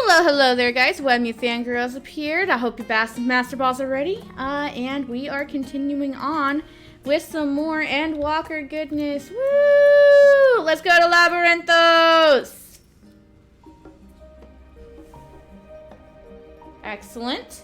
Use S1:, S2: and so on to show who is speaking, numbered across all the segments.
S1: Hello there, guys. Web You Fangirls appeared. I hope your Master Balls are ready. And we are continuing on with some more Endwalker goodness. Woo! Let's go to Labyrinthos! Excellent.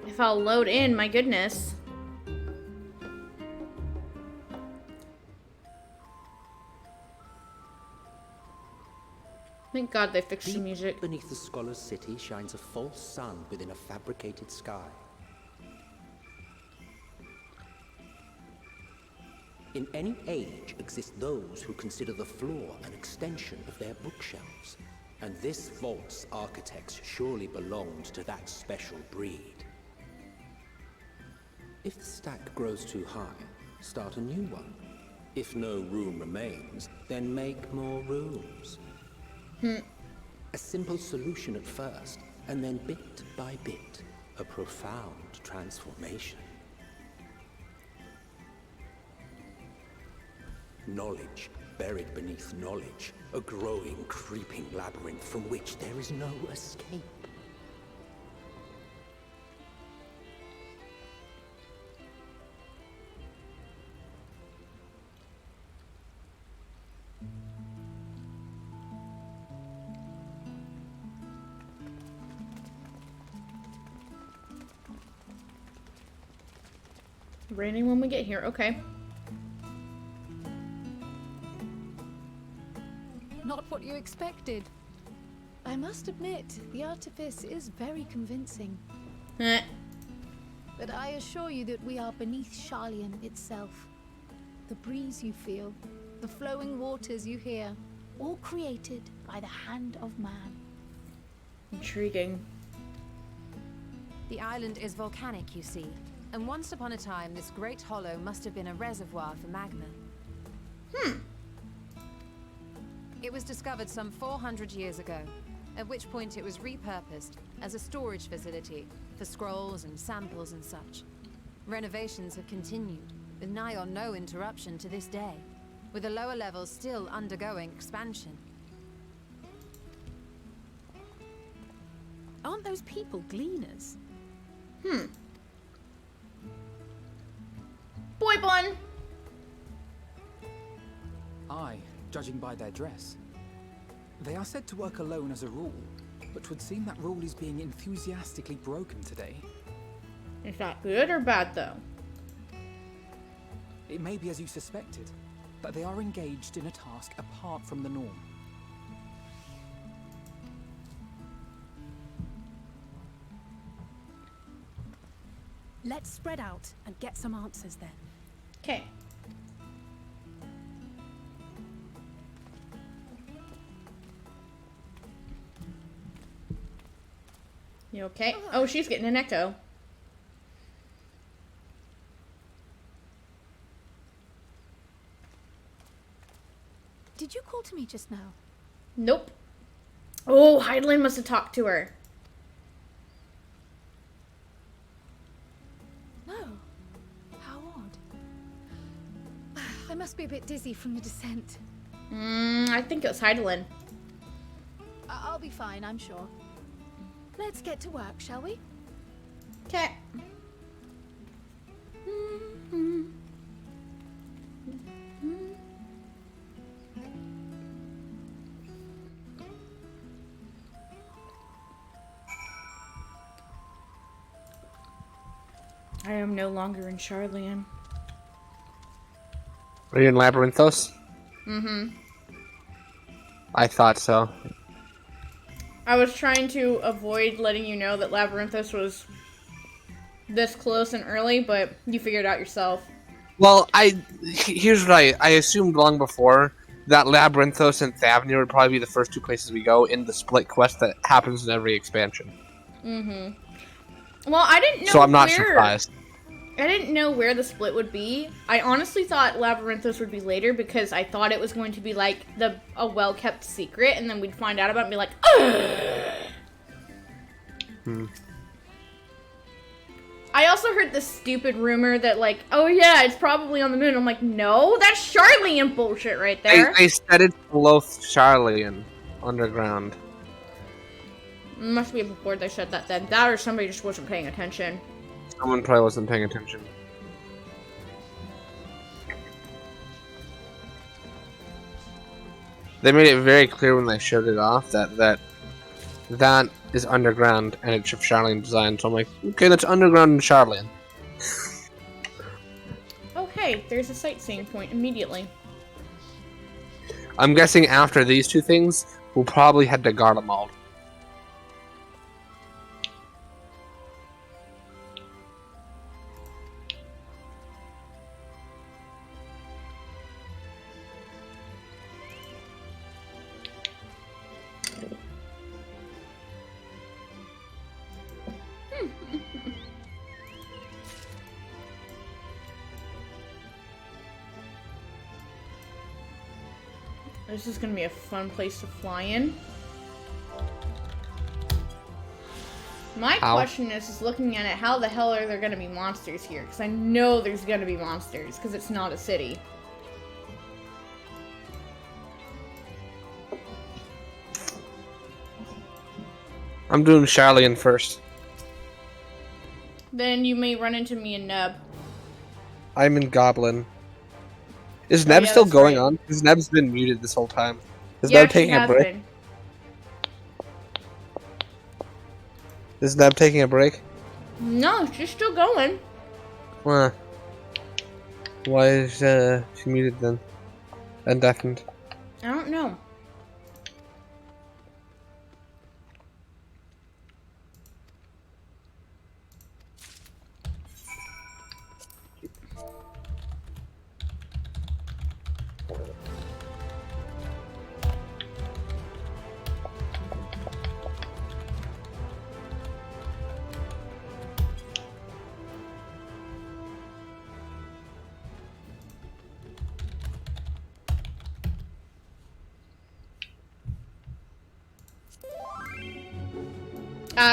S1: If I'll load in, my goodness. Thank God they fixed the music.
S2: Beneath the scholar's city shines a false sun within a fabricated sky. In any age exist those who consider the floor an extension of their bookshelves. And this vault's architects surely belonged to that special breed. If the stack grows too high, start a new one. If no room remains, then make more rooms. A simple solution at first, and then bit by bit, a profound transformation. Knowledge buried beneath knowledge, a growing, creeping labyrinth from which there is no escape.
S1: Raining when we get here, okay.
S3: Not what you expected. I must admit, the artifice is very convincing. But I assure you that we are beneath Charlian itself. The breeze you feel, the flowing waters you hear, all created by the hand of man.
S1: Intriguing.
S4: The island is volcanic, you see. And once upon a time, this great hollow must have been a reservoir for magma. It was discovered some 400 years ago, at which point it was repurposed as a storage facility for scrolls and samples and such. Renovations have continued, with nigh on no interruption to this day, with the lower levels still undergoing expansion.
S3: Aren't those people gleaners?
S1: Boy bun!
S5: Aye, judging by their dress. They are said to work alone as a rule, but 'twould seem that rule is being enthusiastically broken today.
S1: Is that good or bad, though?
S5: It may be as you suspected, but they are engaged in a task apart from the norm.
S3: Let's spread out and get some answers then.
S1: Okay. You okay? Oh, she's getting an echo.
S3: Did you call to me just now?
S1: Nope. Oh, Heidelin must have talked to her.
S3: No. How odd. I must be a bit dizzy from the descent.
S1: I think it was Heidelin.
S3: I'll be fine, I'm sure. Let's get to work, shall we?
S1: Okay. I am no longer in Charlian.
S6: Are you in Labyrinthos? I thought so.
S1: I was trying to avoid letting you know that Labyrinthos was this close and early, but you figured it out yourself.
S6: Well, here's what I assumed long before, that Labyrinthos and Thavnir would probably be the first two places we go in the split quest that happens in every expansion.
S1: Well, I didn't know
S6: So I'm not
S1: where.
S6: surprised.
S1: I didn't know where the split would be. I honestly thought Labyrinthos would be later because I thought it was going to be like a well-kept secret, and then we'd find out about it and be like, ugh! I also heard this stupid rumor that like, oh yeah, it's probably on the moon. I'm like, no, that's Charlian bullshit right there.
S6: They said it's below Charlian underground.
S1: Must be before they said that then. That or somebody just wasn't paying attention.
S6: Someone probably wasn't paying attention. They made it very clear when they showed it off that is underground and it's of Charlian design. So I'm like, okay, that's underground in Charlian.
S1: Oh hey, there's a sightseeing point immediately.
S6: I'm guessing after these two things, we'll probably head to Garlemald.
S1: This is gonna be a fun place to fly in. My question is looking at it, how the hell are there gonna be monsters here? Because I know there's gonna be monsters, because it's not a city.
S6: I'm doing Charlian first.
S1: Then you may run into me and Neb.
S6: I'm in Goblin. Is Neb
S1: yeah,
S6: still
S1: that's
S6: going
S1: right.
S6: on? Because Neb's been muted this whole time. Is
S1: Yeah,
S6: Neb
S1: she
S6: taking a
S1: has
S6: break?
S1: been.
S6: Is Neb taking a break?
S1: No, she's still going.
S6: Why is she muted then? And deafened.
S1: I don't know.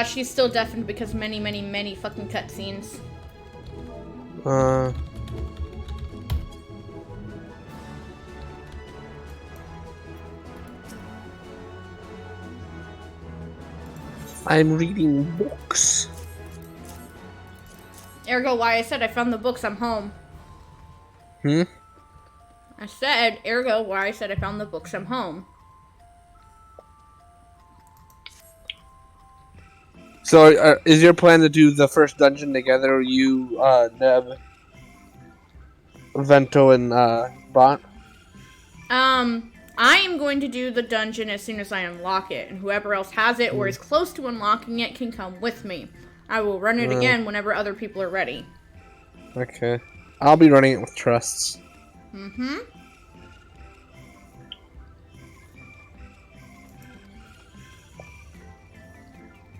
S1: She's still deafened because many, many, many fucking cutscenes.
S6: I'm reading books.
S1: Ergo, why I said I found the books, I'm home.
S6: Hmm?
S1: I said, ergo, why I said I found the books, I'm home.
S6: So, is your plan to do the first dungeon together? You, Neb, Vento, and Bot?
S1: I am going to do the dungeon as soon as I unlock it, and whoever else has it or is close to unlocking it can come with me. I will run it again whenever other people are ready.
S6: Okay. I'll be running it with trusts.
S1: Mm-hmm.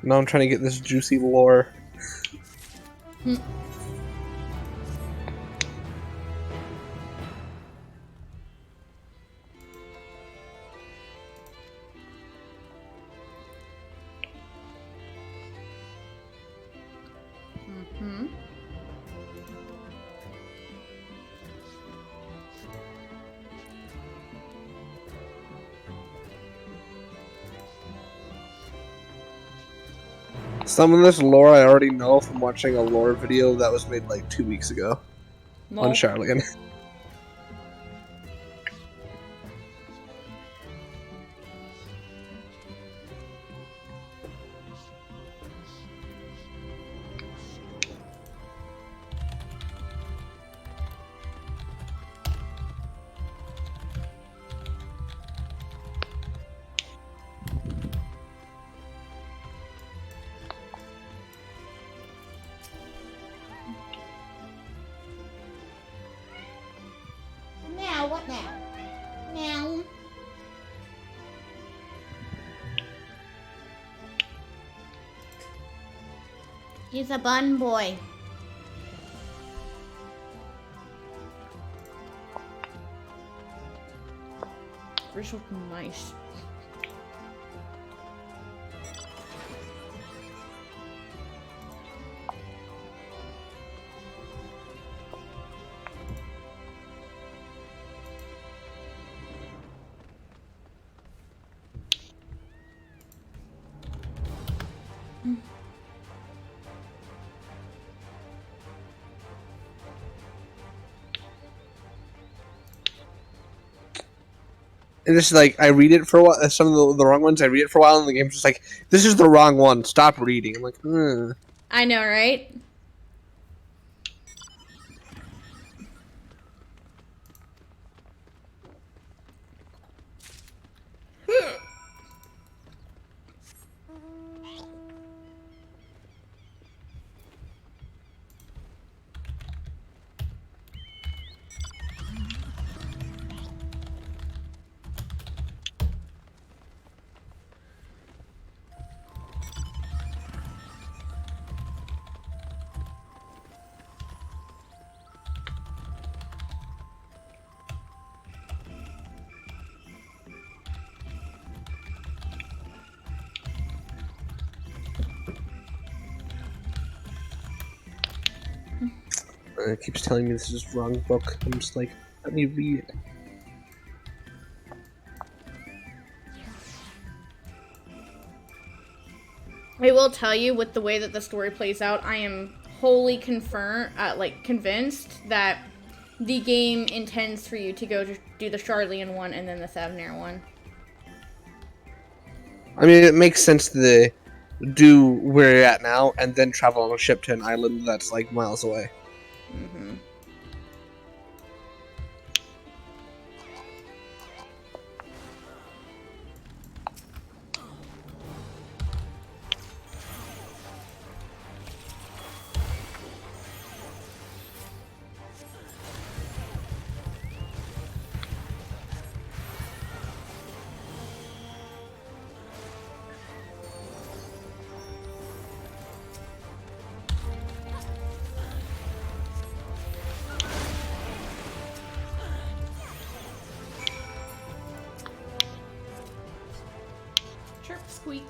S6: Now I'm trying to get this juicy lore.
S1: Mm-hmm.
S6: Some of this lore I already know from watching a lore video that was made like 2 weeks ago on Charlian.
S1: He's a bun boy. This looks nice.
S6: And it's like, I read it for a while, some of the wrong ones, I read it for a while, and the game's just like, this is the wrong one, stop reading. I'm like,
S1: I know, right?
S6: it keeps telling me this is the wrong book. I'm just like, let me read it.
S1: I will tell you, with the way that the story plays out, I am wholly convinced that the game intends for you to go to do the Charlian one and then the Thavnair one.
S6: I mean, it makes sense to do where you're at now, and then travel on a ship to an island that's like miles away.
S1: Mm-hmm. Chirp squeak.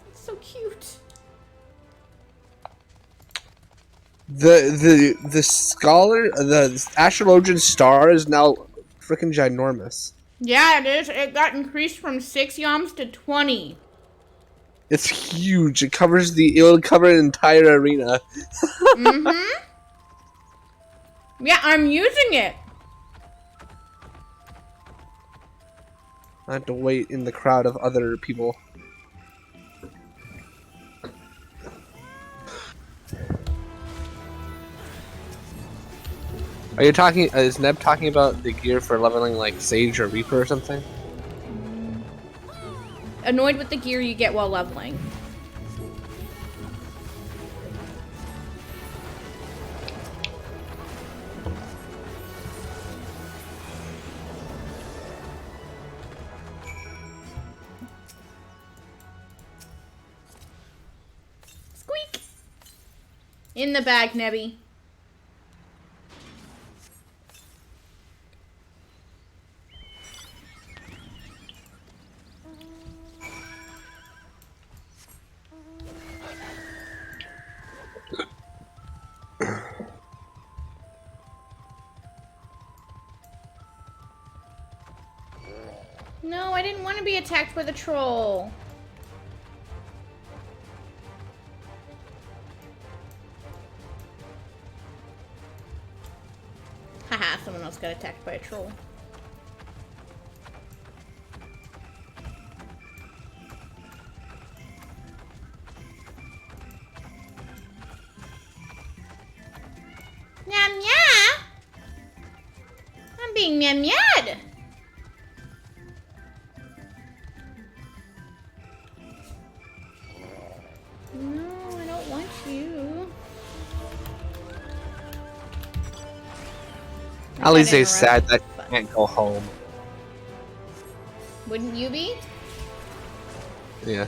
S1: It's so cute.
S6: The scholar, the astrologian star is now freaking ginormous.
S1: Yeah, it is. It got increased from 6 yoms to 20.
S6: It's huge. It will cover an entire arena.
S1: Mm-hmm. Yeah, I'm using it.
S6: I have to wait in the crowd of other people. Are you talking? Is Neb talking about the gear for leveling like Sage or Reaper or something?
S1: Annoyed with the gear you get while leveling. Squeak! In the bag, Nebby. No, I didn't want to be attacked by the troll. Haha, someone else got attacked by a troll. Nyam nyam! I'm being nyam nyad! No, I don't want you.
S6: Alize's sad that he can't go home.
S1: Wouldn't you be?
S6: Yeah.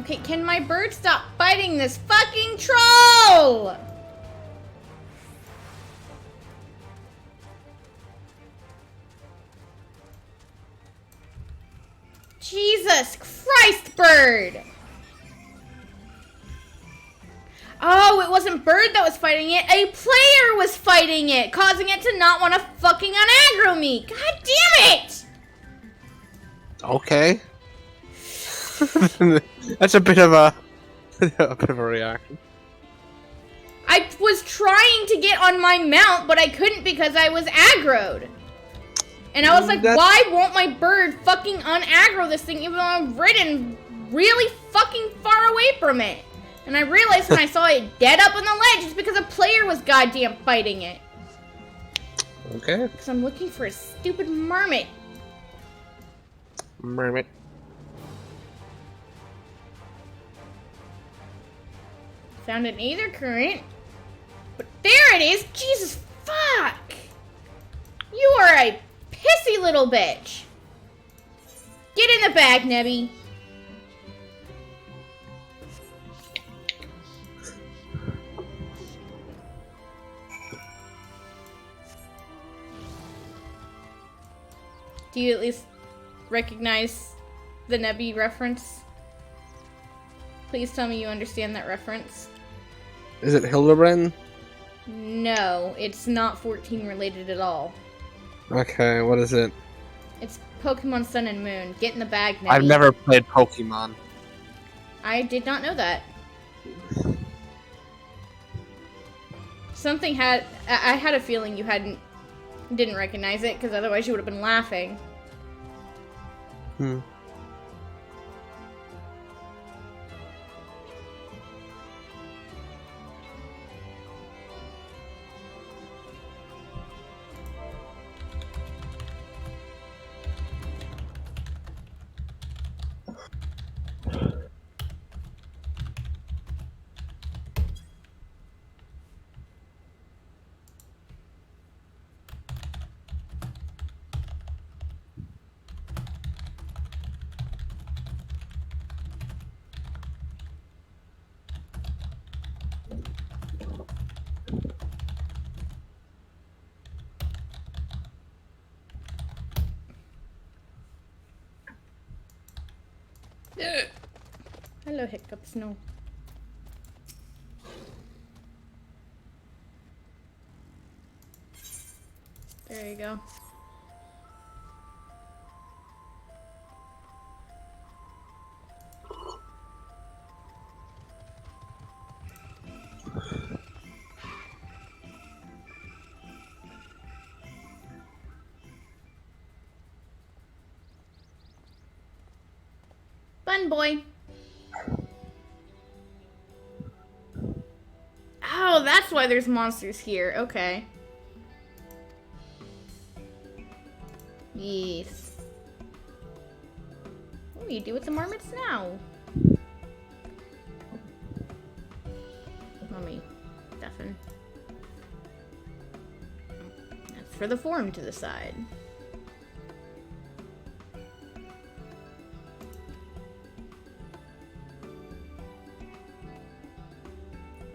S1: Okay, can my bird stop fighting this fucking troll? Jesus Christ, bird! Oh, it wasn't Bird that was fighting it. A player was fighting it, causing it to not want to fucking unaggro me. God damn it!
S6: Okay. That's a bit of a reaction.
S1: I was trying to get on my mount, but I couldn't because I was aggroed. And I was like, why won't my bird fucking unaggro this thing even though I'm ridden really fucking far away from it? And I realized when I saw it dead up on the ledge, it's because a player was goddamn fighting it.
S6: Okay.
S1: Because I'm looking for a stupid marmot.
S6: Mermaid.
S1: Found an aether current. But there it is! Jesus fuck! You are a pissy little bitch. Get in the bag, Nebby. Do you at least recognize the Nebby reference? Please tell me you understand that reference.
S6: Is it Hildebrand?
S1: No, it's not 14 related at all.
S6: Okay, what is it?
S1: It's Pokemon Sun and Moon. Get in the bag, Nebby.
S6: I've never played Pokemon.
S1: I did not know that. Something had... I had a feeling you didn't recognize it, because otherwise you would have been laughing.
S6: Hmm.
S1: Hello, Hiccups. No. There you go. Fun boy. Oh, that's why there's monsters here. Okay. Yes. What do you do with the marmots now? Let me deafen. That's for the form to the side.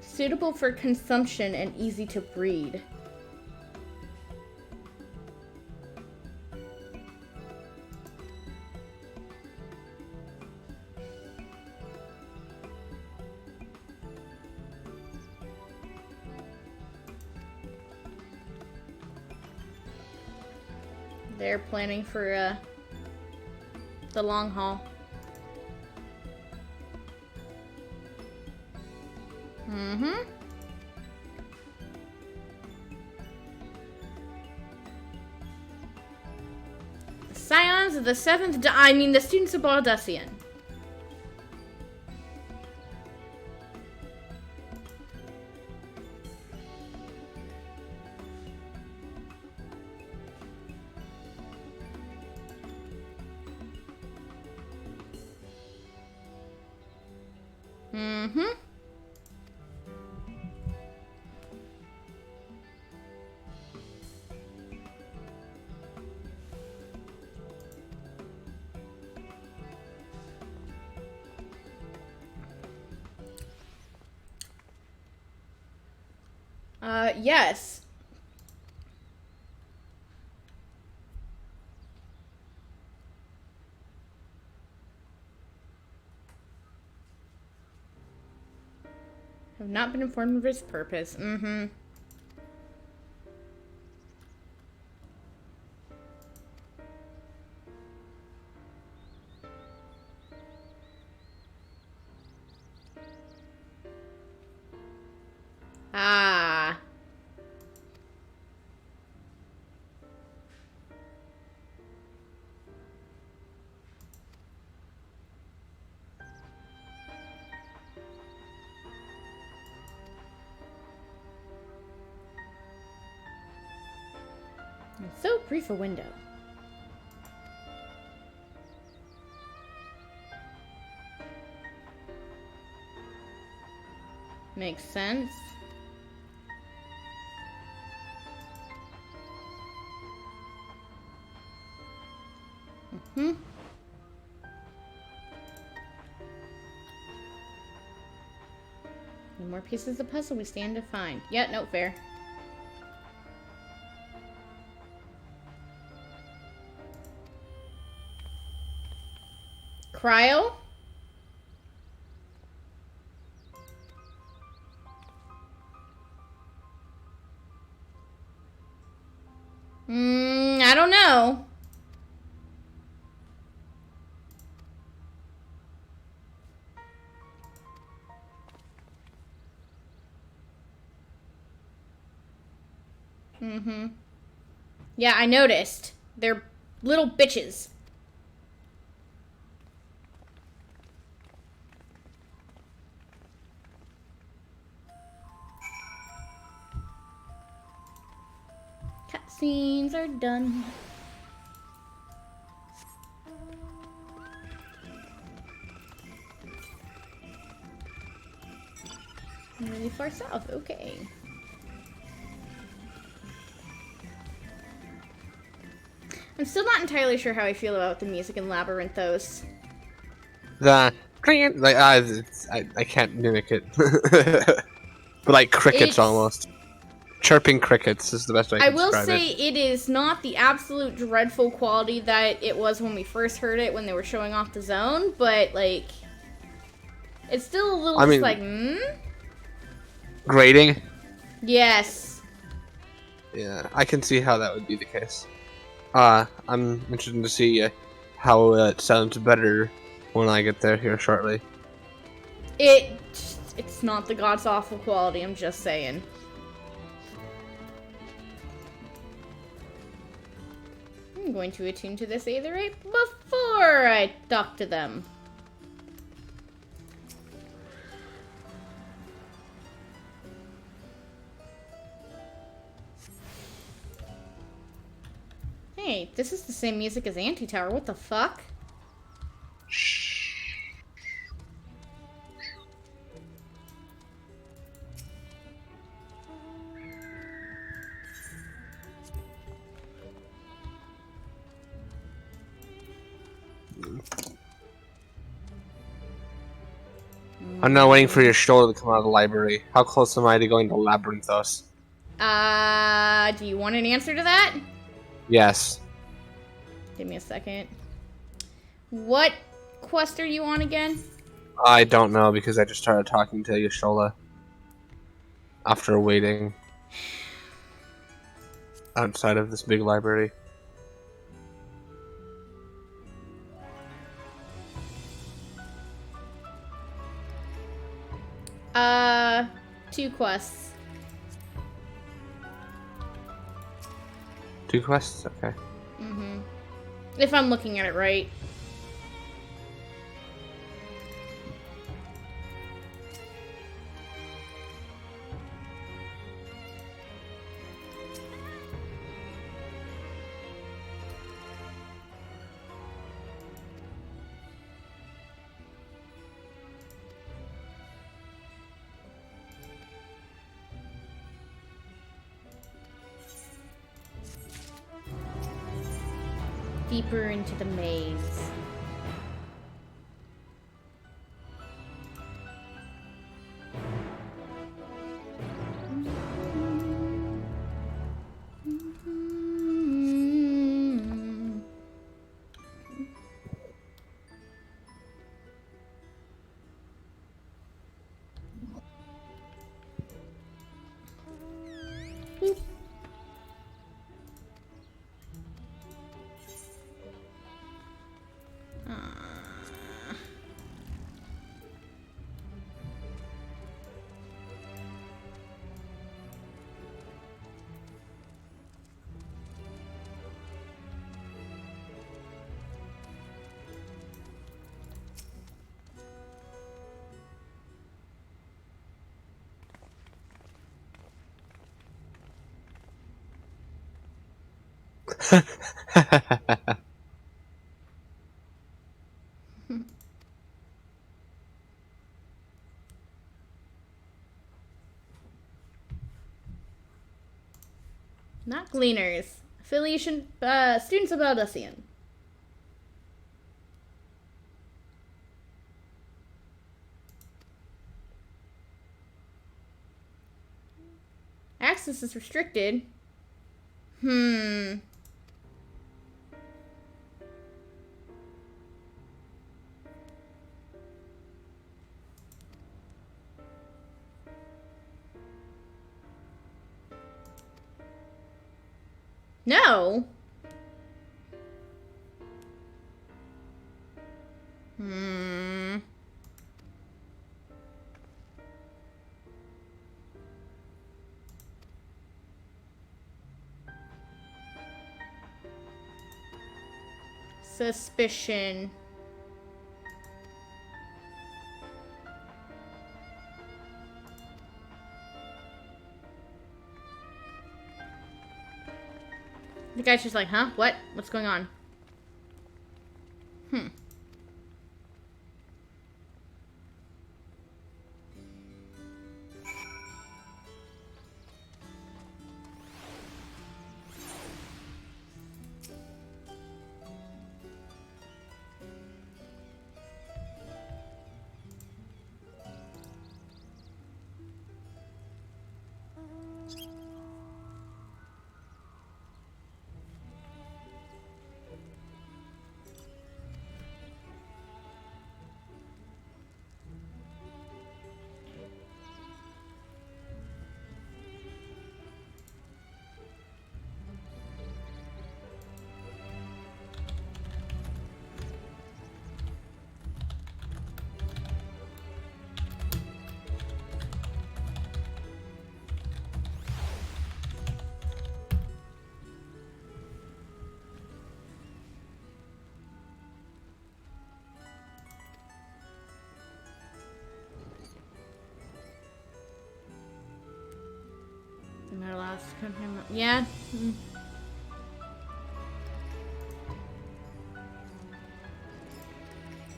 S1: Suitable for consumption and easy to breed. They're planning for the long haul. Mm-hmm. Scions of the the students of Baldussian. Mm-hmm. Yes. Have not been informed of its purpose. Mm-hmm. Ah. So brief a window. Makes sense. Mm-hmm. The more pieces of the puzzle we stand to find. Yeah, no, fair. Cryo? I don't know. Mm-hmm. Yeah, I noticed. They're little bitches. Cutscenes are done. Really far south, okay. I'm still not entirely sure how I feel about the music in Labyrinthos.
S6: The like I can't mimic it, but like crickets almost. Chirping crickets is the best way I can
S1: will
S6: describe
S1: say
S6: it.
S1: it is not the absolute dreadful quality that it was when we first heard it when they were showing off the zone, but like it's still a little just like
S6: Grating?
S1: Yes.
S6: Yeah, I can see how that would be the case. I'm interested to see how it sounds better when I get there here shortly.
S1: It's not the god's awful quality, I'm just saying. I'm going to attune to this aetherite before I talk to them. Hey, this is the same music as Anti-Tower. What the fuck?
S6: I'm now waiting for your shoulder to come out of the library. How close am I to going to Labyrinthos?
S1: Do you want an answer to that?
S6: Yes.
S1: Give me a second. What quest are you on again?
S6: I don't know because I just started talking to Yashola after waiting outside of this big library.
S1: Two quests.
S6: 2 quests? Okay.
S1: Mm-hmm. If I'm looking at it right. Deeper into the maze. Not gleaners. Affiliation, students of Odyssean. Access is restricted. No. Suspicion. The guy's just like, huh? What? What's going on? Am I allowed to come here? Yeah.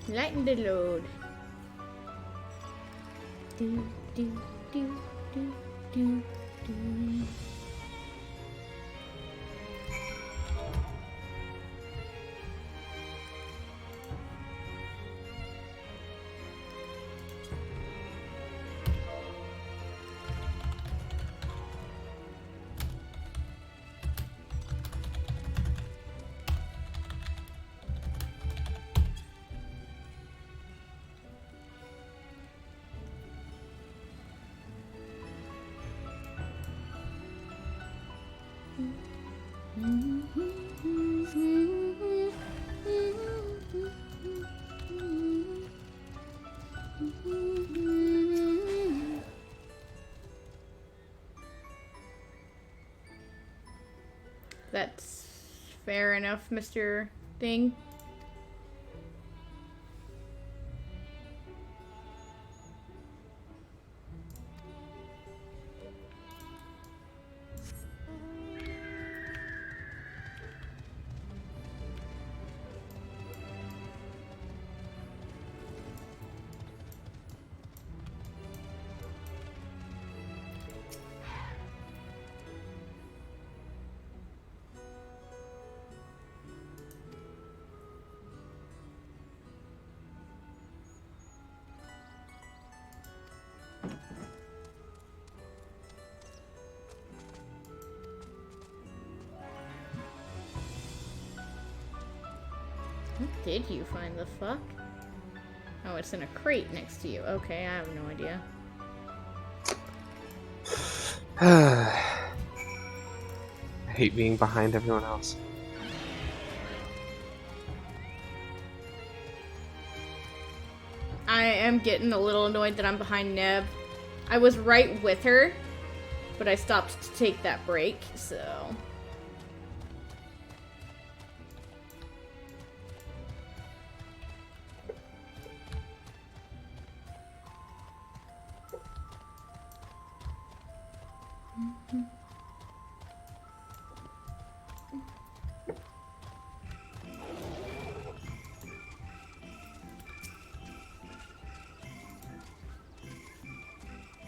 S1: Lighten the load. Do, do, do, do, do, do. That's fair enough, Mr. Thing. What did you find the fuck? Oh, it's in a crate next to you. Okay, I have no idea.
S6: I hate being behind everyone else.
S1: I am getting a little annoyed that I'm behind Neb. I was right with her, but I stopped to take that break, so...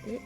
S1: it.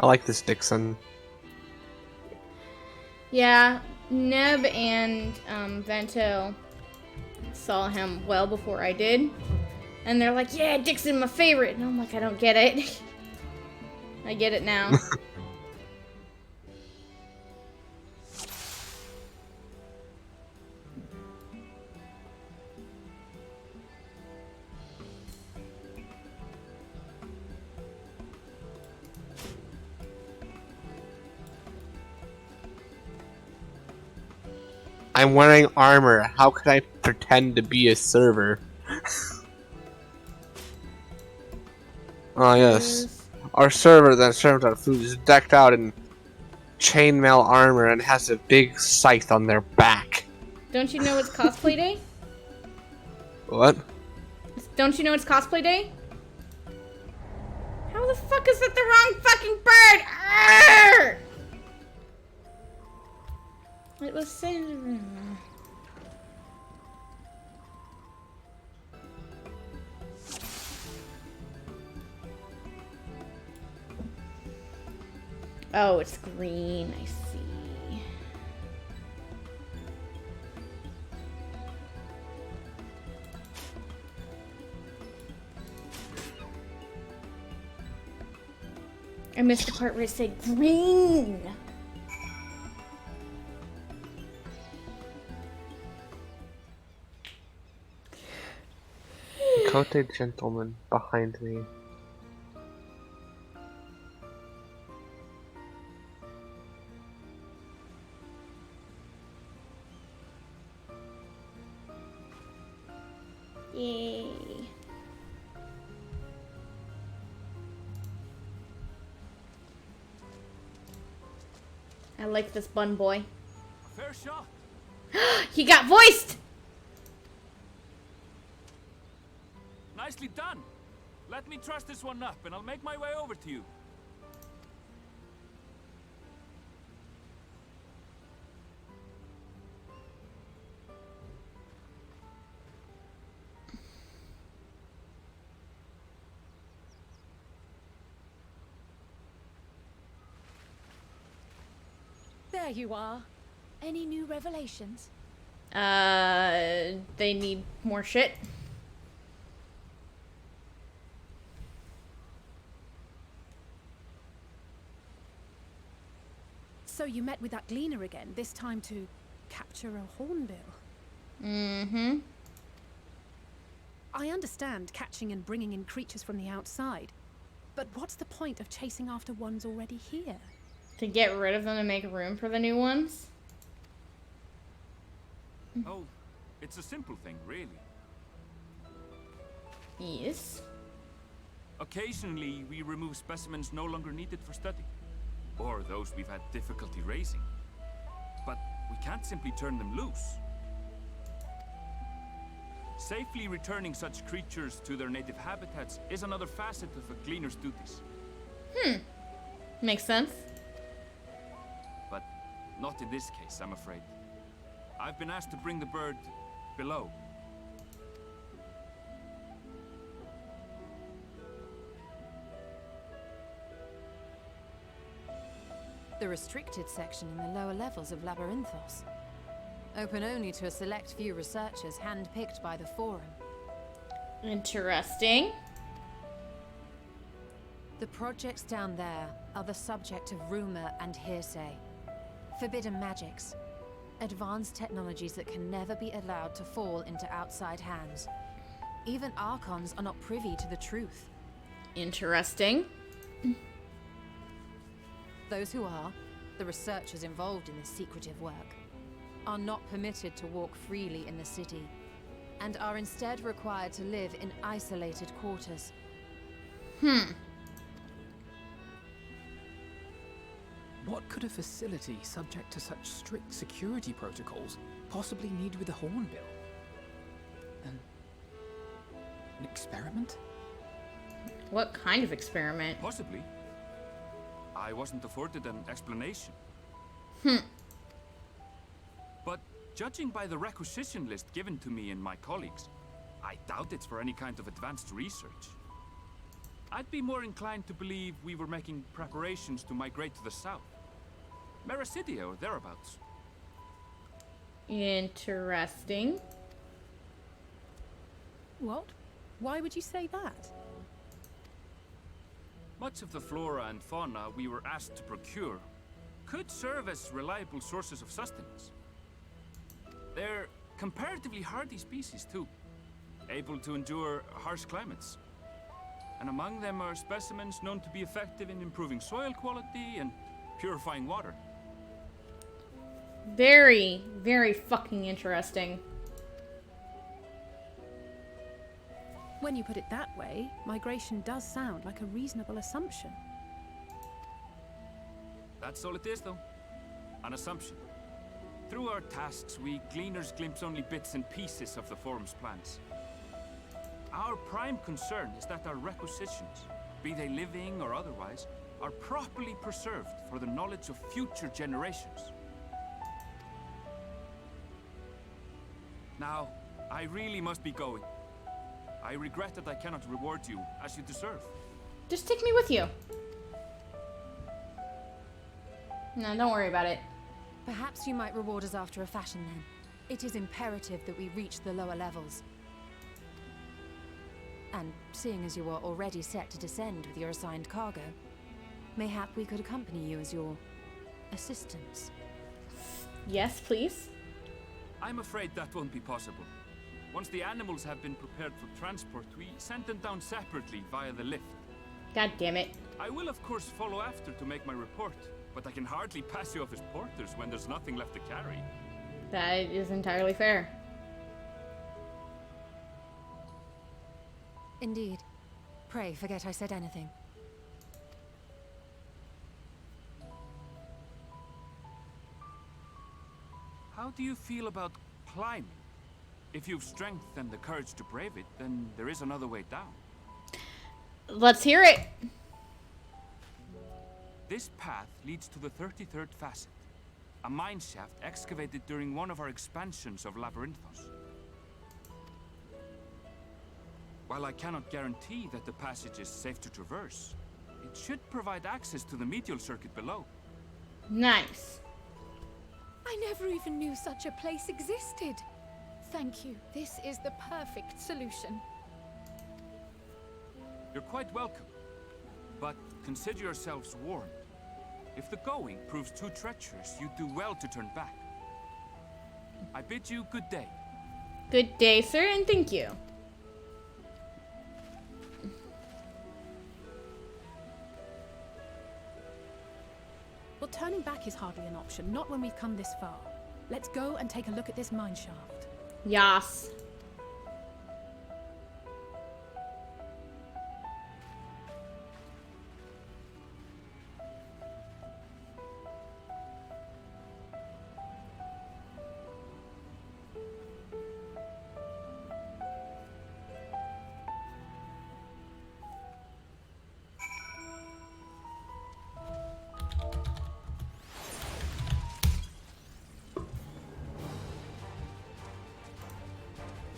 S6: I like this Dixon.
S1: Yeah, Neb and Vento saw him well before I did. And they're like, yeah, Dixon, my favorite. And I'm like, I don't get it. I get it now.
S6: I'm wearing armor. How could I pretend to be a server? Oh yes. Our server that serves our food is decked out in chainmail armor and has a big scythe on their back.
S1: Don't you know it's cosplay day?
S6: What?
S1: Don't you know it's cosplay day? How the fuck is that the wrong fucking bird? Arrgh! It was saying. Oh, it's green. I see. I missed the part where it said green.
S6: Coated gentleman behind me.
S1: Yay. I like this bun boy.
S7: Fair shot.
S1: He got voiced!
S7: Nicely done. Let me truss this one up and I'll make my way over to you.
S3: There you are. Any new revelations?
S1: They need more shit.
S8: So you met with that gleaner again, this time to capture a hornbill.
S1: Mm-hmm.
S8: I understand catching and bringing in creatures from the outside, but what's the point of chasing after ones already here?
S1: To get rid of them and make room for the new ones?
S7: Oh, it's a simple thing, really.
S1: Yes.
S7: Occasionally, we remove specimens no longer needed for study, or those we've had difficulty raising. But we can't simply turn them loose. Safely returning such creatures to their native habitats is another facet of a cleaner's duties.
S1: Makes sense.
S7: But not in this case, I'm afraid. I've been asked to bring the bird below.
S4: The restricted section in the lower levels of Labyrinthos. Open only to a select few researchers hand-picked by the Forum.
S1: Interesting.
S4: The projects down there are the subject of rumor and hearsay. Forbidden magics. Advanced technologies that can never be allowed to fall into outside hands. Even Archons are not privy to the truth.
S1: Interesting.
S4: Those who are, the researchers involved in this secretive work, are not permitted to walk freely in the city, and are instead required to live in isolated quarters.
S5: What could a facility subject to such strict security protocols possibly need with a hornbill? An experiment?
S1: What kind of experiment?
S7: Possibly. I wasn't afforded an explanation. But judging by the requisition list given to me and my colleagues, I doubt it's for any kind of advanced research. I'd be more inclined to believe we were making preparations to migrate to the south. Mericidia or thereabouts.
S1: Interesting.
S8: What? Why would you say that?
S7: Much of the flora and fauna we were asked to procure could serve as reliable sources of sustenance. They're comparatively hardy species too, able to endure harsh climates. And among them are specimens known to be effective in improving soil quality and purifying water.
S1: Very, very fucking interesting.
S8: When you put it that way, migration does sound like a reasonable assumption.
S7: That's all it is, though. An assumption. Through our tasks, we gleaners glimpse only bits and pieces of the forum's plans. Our prime concern is that our requisitions, be they living or otherwise, are properly preserved for the knowledge of future generations. Now, I really must be going. I regret that I cannot reward you as you deserve.
S1: Just take me with you. No, don't worry about it.
S4: Perhaps you might reward us after a fashion then. It is imperative that we reach the lower levels. And seeing as you are already set to descend with your assigned cargo, mayhap we could accompany you as your assistants.
S1: Yes, please.
S7: I'm afraid that won't be possible. Once the animals have been prepared for transport, we send them down separately via the lift.
S1: God damn it.
S7: I will of course follow after to make my report, but I can hardly pass you off as porters when there's nothing left to carry.
S1: That is entirely fair.
S4: Indeed. Pray forget I said anything.
S7: How do you feel about climbing? If you've strength and the courage to brave it, then there is another way down.
S1: Let's hear it.
S7: This path leads to the 33rd facet, a mine shaft excavated during one of our expansions of Labyrinthos. While I cannot guarantee that the passage is safe to traverse, it should provide access to the medial circuit below.
S1: Nice.
S3: I never even knew such a place existed. Thank you. This is the perfect solution.
S7: You're quite welcome, but consider yourselves warned. If the going proves too treacherous, you do well to turn back. I bid you good day.
S1: Good day, sir, and thank you.
S8: Well, turning back is hardly an option, not when we've come this far. Let's go and take a look at this mine shaft.
S1: Yas.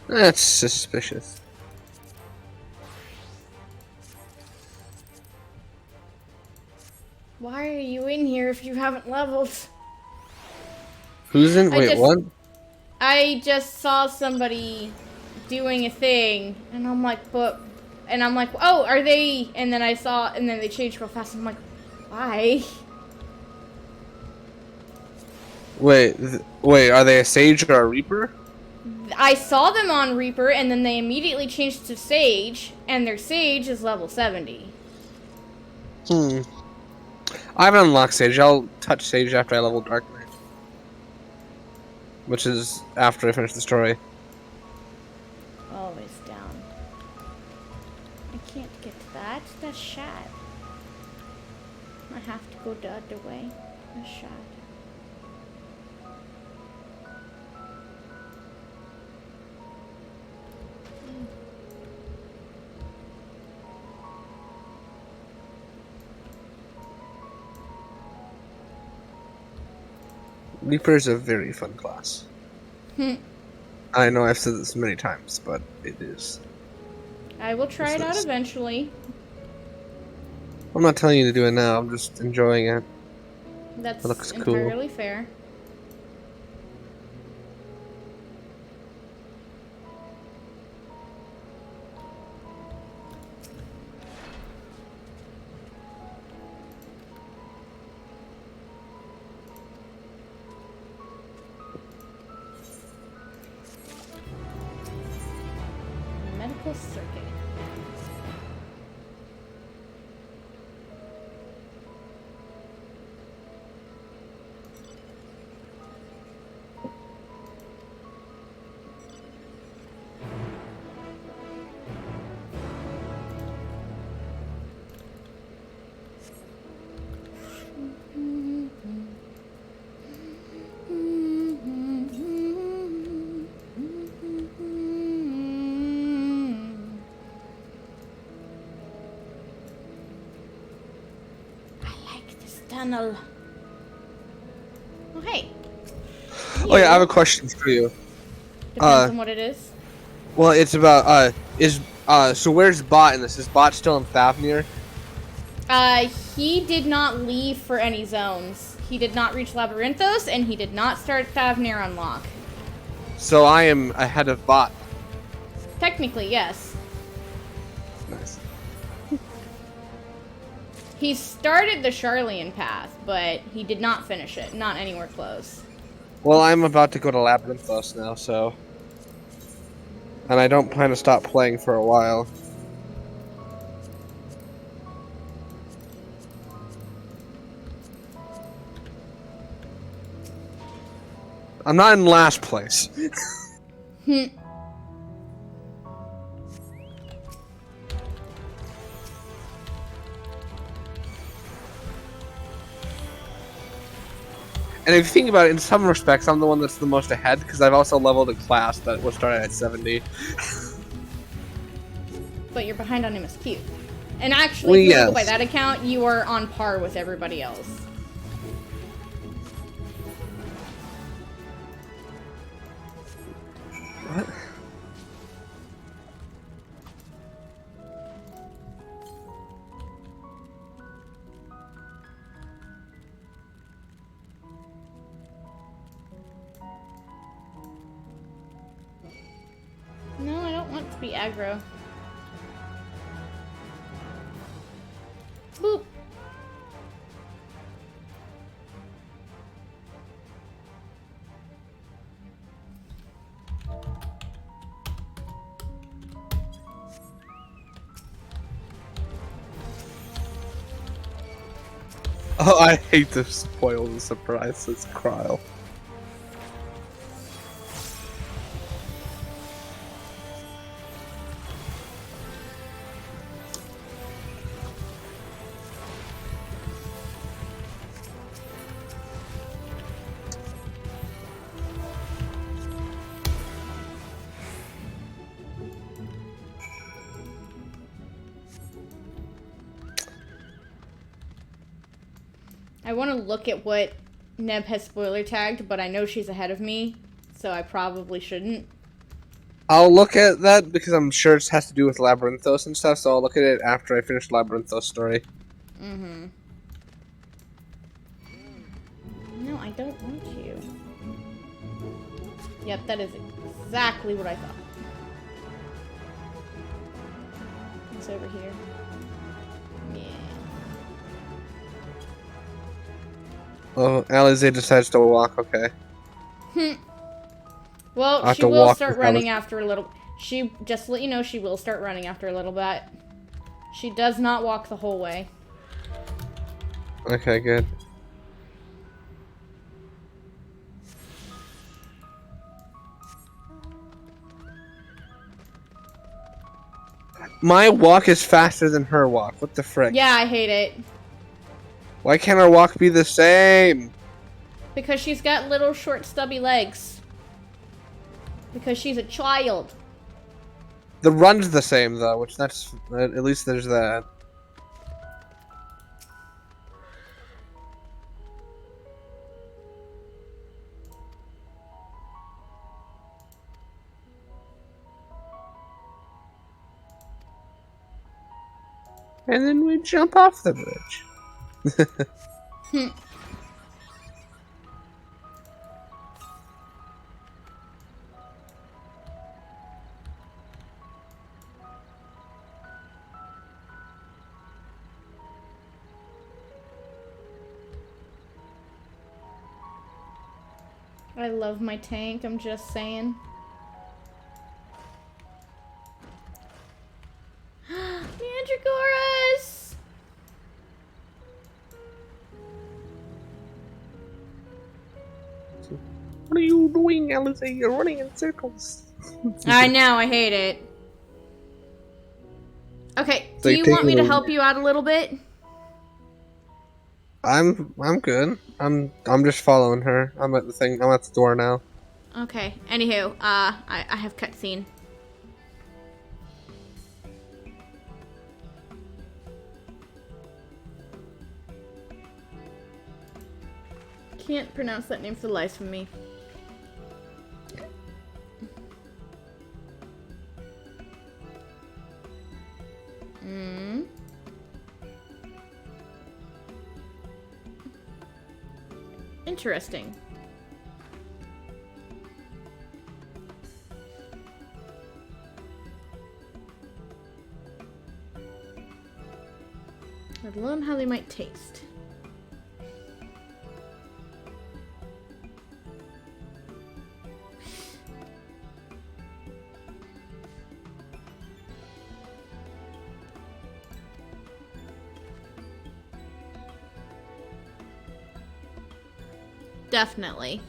S6: That's suspicious.
S1: Why are you in here if you haven't leveled?
S6: Who's in? Wait, what?
S1: I just saw somebody doing a thing, and I'm like, oh, are they? And then I saw, and then they changed real fast. I'm like, why?
S6: Wait, are they a sage or a reaper?
S1: I saw them on Reaper, and then they immediately changed to Sage, and their Sage is level 70.
S6: I haven't unlocked Sage. I'll touch Sage after I level Dark Knight. Which is after I finish the story.
S1: Always down. I can't get to that. That's sad. I have to go the other way. That's sad.
S6: Reaper is a very fun class. I know I've said this many times, but it is.
S1: I will try it out eventually.
S6: I'm not telling you to do it now. I'm just enjoying it.
S1: That's
S6: It looks cool.
S1: entirely fair. Medical circuit. Tunnel. Oh, hey.
S6: Oh yeah, I have a question for you.
S1: Depends on what it is.
S6: Well, it's about so where's Bot in this? Is Bot still in Fafnir?
S1: He did not leave for any zones. He did not reach Labyrinthos, and he did not start Fafnir unlock.
S6: So I am ahead of Bot.
S1: Technically, yes.
S6: Nice.
S1: He started the Charlian path, but he did not finish it. Not anywhere close.
S6: Well, I'm about to go to Labyrinthos now, so... And I don't plan to stop playing for a while. I'm not in last place. And if you think about it, in some respects, I'm the one that's the most ahead, because I've also leveled a class that was started at 70.
S1: But you're behind on MSQ. And actually, if you go by that account, you are on par with everybody else.
S6: What?
S1: No, I don't want to be aggro. Boop.
S6: Oh, I hate to spoil the surprise, says Kryle.
S1: I want to look at what Neb has spoiler tagged, but I know she's ahead of me, so I probably shouldn't.
S6: I'll look at that because I'm sure it has to do with Labyrinthos and stuff, so I'll look at it after I finish Labyrinthos story.
S1: Mm-hmm. No, I don't want you. Yep, that is exactly what I thought. It's over here. Yeah.
S6: Oh, Alize decides to walk, okay.
S1: Well, she will start running after a little... just to let you know, she will start running after a little bit. She does not walk the whole way.
S6: Okay, good. My walk is faster than her walk. What the frick?
S1: Yeah, I hate it.
S6: Why can't our walk be the same?
S1: Because she's got little short stubby legs. Because she's a child.
S6: The run's the same though, which that's at least there's that. And then we jump off the bridge.
S1: I love my tank, I'm just saying. Mandragoras!
S6: What are you doing, Alice? You're running in circles.
S1: I know, I hate it. Okay, do you want me to help you out a little bit?
S6: I'm good. I'm just following her. I'm at the thing. I'm at the door now.
S1: Okay, anywho, I have cutscene. Can't pronounce that name for the life of me. Interesting. I'd love how they might taste. Definitely.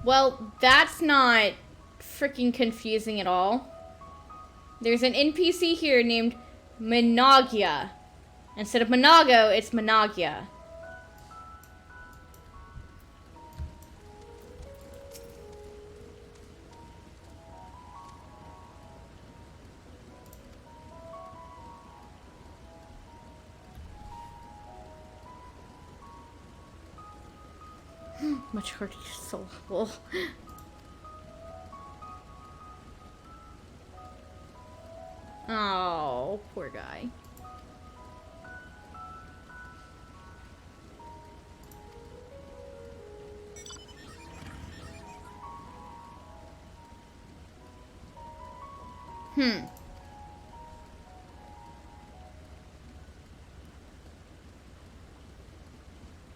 S1: Well, that's not freaking confusing at all. There's an NPC here named Managia. Instead of Monago, it's Managia. Majority soul. Oh, poor guy.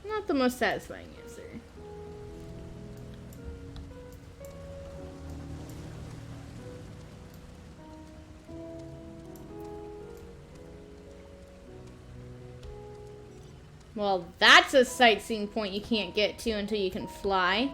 S1: Not the most satisfying answer. Well, that's a sightseeing point you can't get to until you can fly.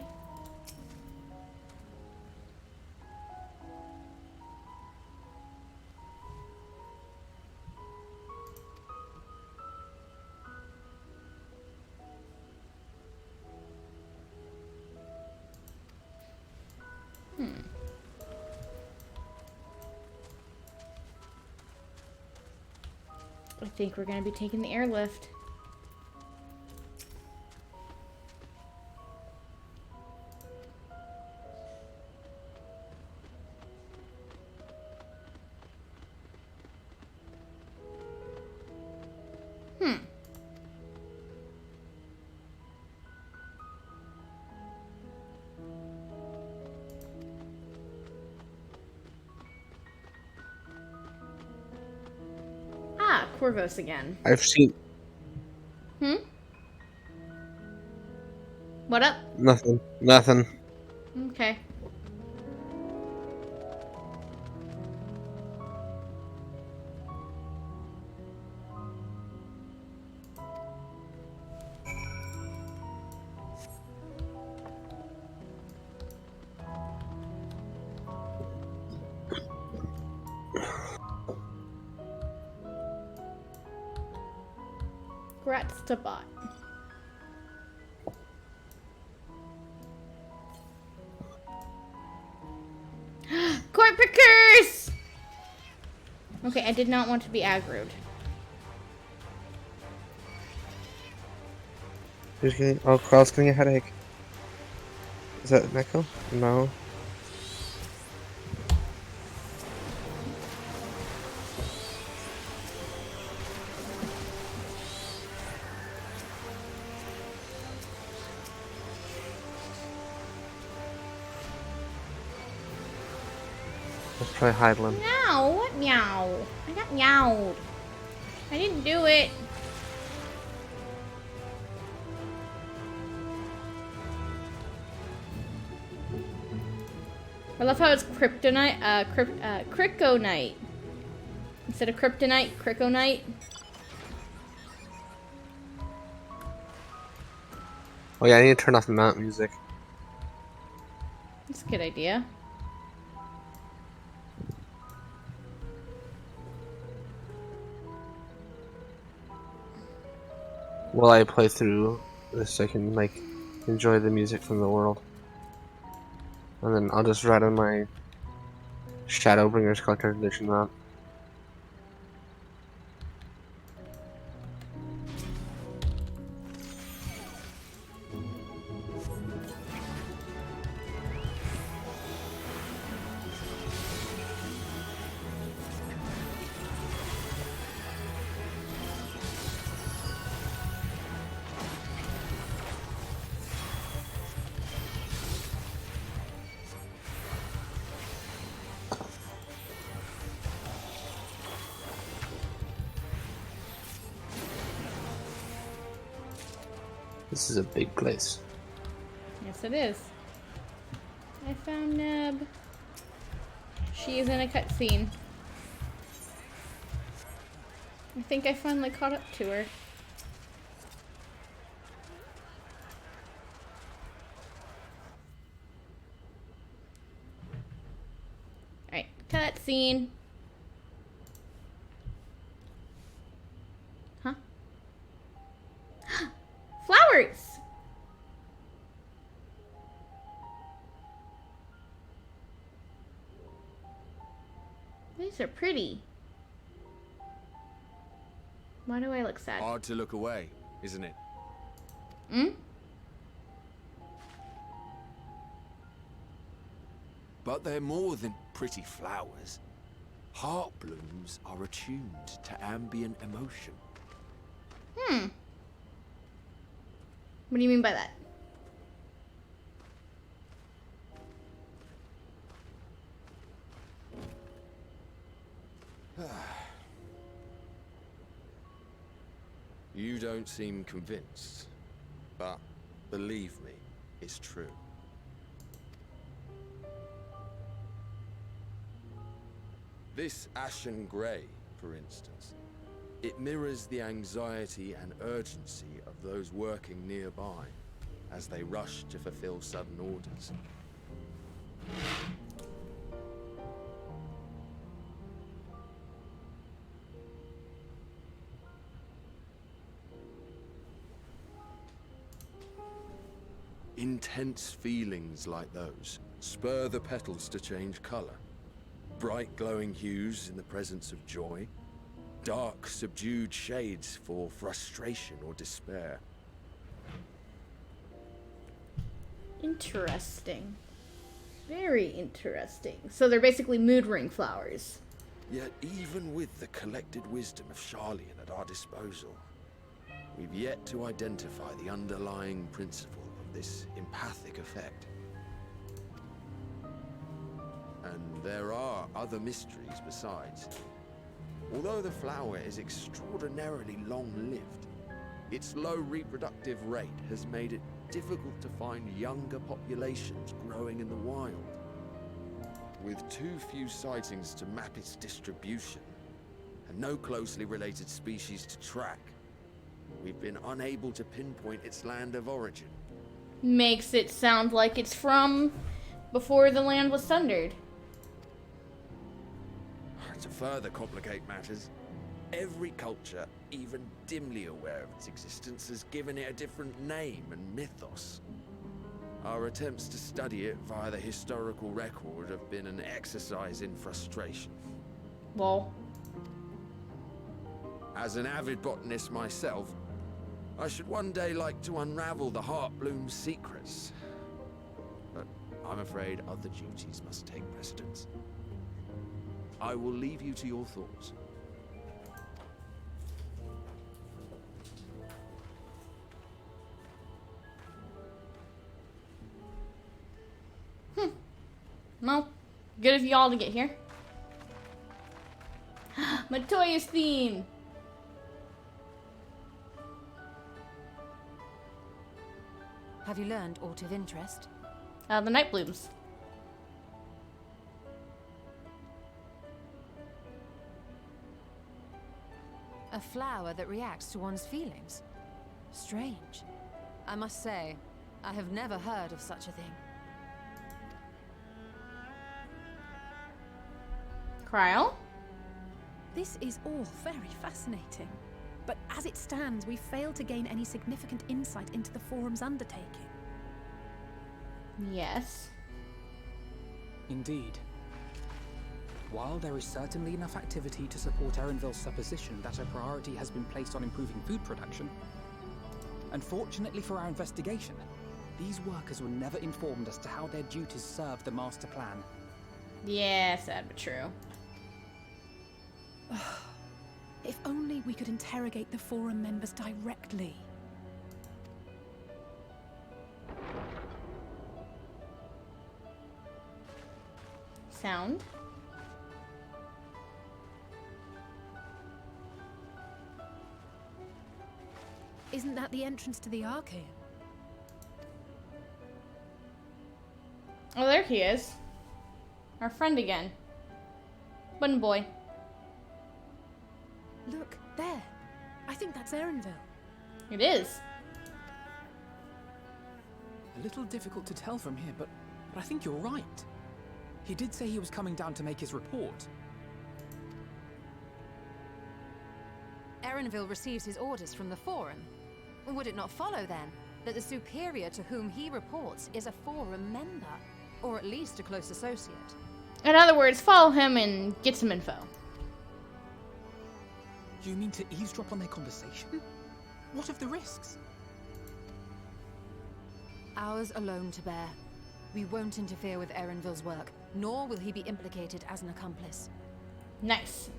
S1: I think we're gonna be taking the airlift. Ah, Corvus again.
S6: I've seen
S1: Hmm? What up?
S6: nothing. Nothing.
S1: Okay. Grats to bot. Court pickers! Okay, I did not want to be aggroed.
S6: Who's getting? Oh, Carl's getting a headache. Is that an echo? No. Let's try Heidland.
S1: Meow, what meow? I got meowed. I didn't do it. I love how it's kryptonite, crickonite. Instead of kryptonite, crickonite.
S6: Oh yeah, I need to turn off the mount music.
S1: That's a good idea.
S6: While I play through this, I can like enjoy the music from the world. And then I'll just ride on my Shadowbringers Collector Edition mount. This is a big place.
S1: Yes, it is. I found Neb. She is in a cutscene. I think I finally caught up to her. Alright, cutscene. Huh? Flowers! These are pretty. Why do I look sad?
S9: Hard to look away, isn't it?
S1: Hmm?
S9: But they're more than pretty flowers. Heart blooms are attuned to ambient emotion.
S1: Hmm. What do you mean by that?
S9: You don't seem convinced, but believe me, it's true. This ashen grey, for instance, it mirrors the anxiety and urgency of those working nearby as they rush to fulfill sudden orders. Intense feelings like those spur the petals to change color. Bright glowing hues in the presence of joy. Dark, subdued shades for frustration or despair.
S1: Interesting. Very interesting. So they're basically mood ring flowers.
S9: Yet even with the collected wisdom of Charlian at our disposal, we've yet to identify the underlying principle of this empathic effect. And there are other mysteries besides. Although the flower is extraordinarily long-lived, its low reproductive rate has made it difficult to find younger populations growing in the wild. With too few sightings to map its distribution, and no closely related species to track, we've been unable to pinpoint its land of origin.
S1: Makes it sound like it's from before the land was sundered.
S9: To further complicate matters, every culture, even dimly aware of its existence, has given it a different name and mythos. Our attempts to study it via the historical record have been an exercise in frustration.
S1: Well,
S9: as an avid botanist myself, I should one day like to unravel the Heartbloom's secrets. But I'm afraid other duties must take precedence. I will leave you to your thoughts.
S1: well, good of y'all to get here. Matoya's theme!
S4: Have you learned aught of interest?
S1: The night blooms.
S4: A flower that reacts to one's feelings? Strange. I must say, I have never heard of such a thing.
S1: Cryle?
S8: This is all very fascinating. But as it stands, we fail to gain any significant insight into the Forum's undertaking.
S1: Yes.
S5: Indeed. While there is certainly enough activity to support Erenville's supposition that a priority has been placed on improving food production, unfortunately for our investigation, these workers were never informed as to how their duties serve the master plan.
S1: Yeah, sad but true.
S8: If only we could interrogate the Forum members directly.
S1: Sound.
S8: Isn't that the entrance to the Archaeum?
S1: Oh, there he is. Our friend again. Button boy.
S8: Look, there. I think that's Erenville.
S1: It is.
S5: A little difficult to tell from here, but I think you're right. He did say he was coming down to make his report.
S4: Erenville receives his orders from the Forum. Would it not follow, then, that the superior to whom he reports is a Forum member? Or at least a close associate?
S1: In other words, follow him and get some info.
S5: You mean to eavesdrop on their conversation? What of the risks?
S4: Ours alone to bear. We won't interfere with Erenville's work, nor will he be implicated as an accomplice.
S1: Nice.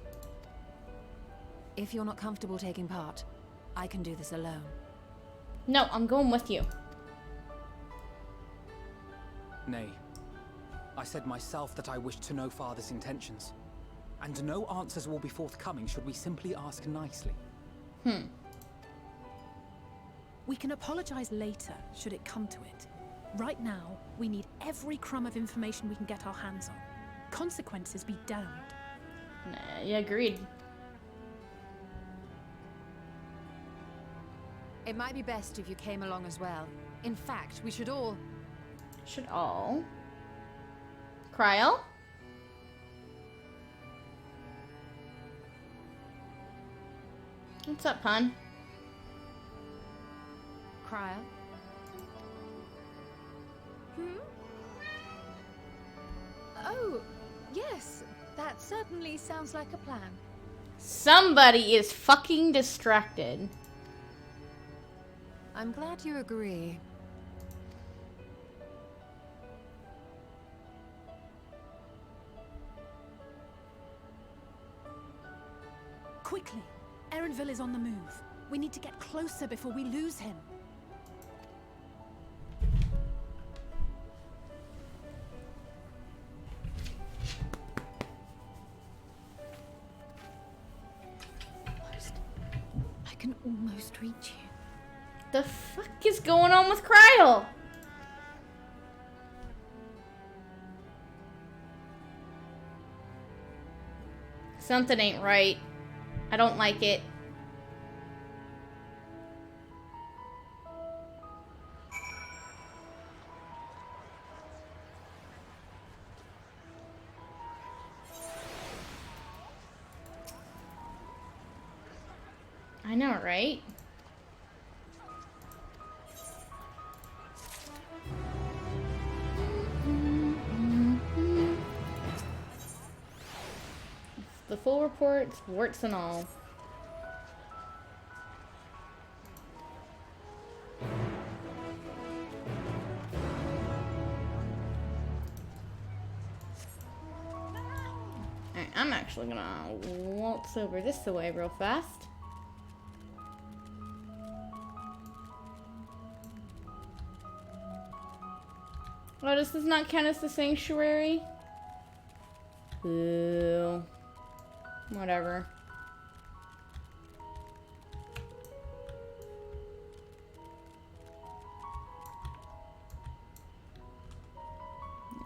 S4: If you're not comfortable taking part, I can do this alone.
S1: No, I'm going with you.
S5: Nay. I said myself that I wished to know Father's intentions. And no answers will be forthcoming should we simply ask nicely.
S8: We can apologize later, should it come to it. Right now, we need every crumb of information we can get our hands on. Consequences be damned.
S1: Nah, yeah, agreed.
S4: It might be best if you came along as well. In fact, we should all...
S1: Should all. Cryle? What's up, hon?
S4: Cryle?
S3: Oh, yes. That certainly sounds like a plan.
S1: Somebody is fucking distracted.
S4: I'm glad you agree.
S8: Quickly! Erenville is on the move. We need to get closer before we lose him.
S3: can almost reach you.
S1: The fuck is going on with Kryl? Something ain't right. I don't like it. I know, right? The full report, warts and all. Alright, I'm actually gonna waltz over this way real fast. Oh, does this not count as the sanctuary? Ooh. Whatever.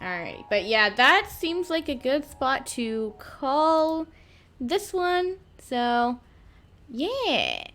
S1: Alright, but yeah, that seems like a good spot to call this one. So, yeah.